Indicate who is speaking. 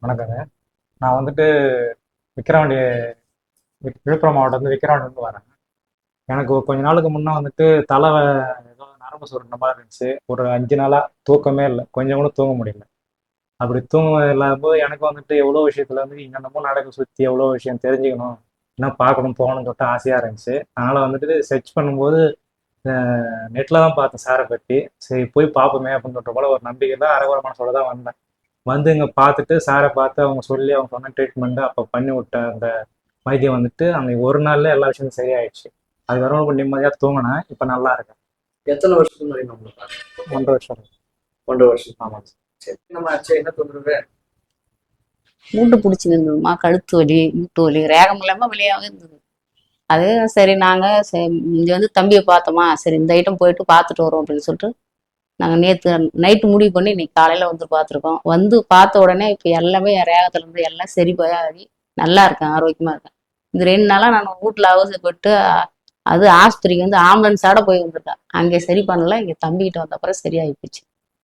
Speaker 1: வணக்கங்க. நான் வந்துட்டு விக்கிரவாண்டி விழுப்புரம் மாவட்டம் வந்து விக்கிரவாண்டிலேருந்து வரேன். எனக்கு கொஞ்ச நாளுக்கு முன்னே வந்துட்டு ஏதோ நரம்பு சுருண்ட மாதிரி இருந்துச்சு. ஒரு 5 நாளா தூக்கமே இல்லை, கொஞ்சம் கூட தூங்க முடியல. அப்படி தூங்க இல்லாதப்போ எனக்கு வந்துட்டு எவ்வளோ விஷயத்துல வந்து என்னென்னமோ நடக்க சுற்றி எவ்வளோ விஷயம் தெரிஞ்சுக்கணும், இன்னும் பார்க்கணும் போகணும்னு சொல்லிட்டு ஆசையாக இருந்துச்சு. அதனால் வந்துட்டு சர்ச் பண்ணும்போது நெட்டில் தான் பார்த்தேன் சாரை பற்றி. சரி போய் பார்ப்போமே அப்படின்னு சொல்லிட்டு போல ஒரு நம்பிக்கை தான் அரகுற மனசோட தான் வந்தேன். வந்து இங்கே பார்த்துட்டு சாரை பார்த்து அவங்க சொல்லி அவங்க சொன்ன ட்ரீட்மெண்ட் அப்போ பண்ணி விட்ட அந்த வைத்தியம் வந்துட்டு அன்னைக்கு ஒரு நாள்ல எல்லா விஷயமும் சரியாயிடுச்சு. அதுக்கப்புறம் ரொம்ப நிம்மதியாக தூங்கினேன். இப்போ நல்லா இருக்கேன்.
Speaker 2: எத்தனை வருஷத்துக்கு முன்னாடி நம்மள பார்த்தோம்?
Speaker 1: 1.5 வருஷம்.
Speaker 2: 1.5 வருஷம்.
Speaker 1: ஆமாம்.
Speaker 2: சரி, நம்ம ஆச்சு என்ன தொந்தரவு?
Speaker 3: மூட்டு பிடிச்சி இருந்ததுமா, கழுத்து வலி, மூட்டு வலி, ரேகம் இல்லாம வலியாவே இருந்தது. அது சரி, நாங்க இங்க வந்து தம்பியை பார்த்தோமா, சரி இந்த ஐட்டம் போயிட்டு பார்த்துட்டு வரோம் அப்படின்னு சொல்லிட்டு நாங்க நேத்து நைட்டு முடிவு பண்ணி இன்னைக்கு காலையில வந்து பார்த்துருக்கோம். வந்து பார்த்த உடனே இப்ப எல்லாமே என் ரேகத்துல இருந்து எல்லாம் சரி ஆகி நல்லா இருக்கேன், ஆரோக்கியமா இருக்கேன். இந்த 2 நாளா நான் வீட்டுல அவசரப்பட்டு அது ஆஸ்பத்திரிக்கு வந்து ஆம்புலன்ஸோட போய் வந்திருக்கேன். அங்கே சரி பண்ணல, இங்க தம்பிக்கிட்ட வந்த அப்புறம் சரியாகி போச்சு.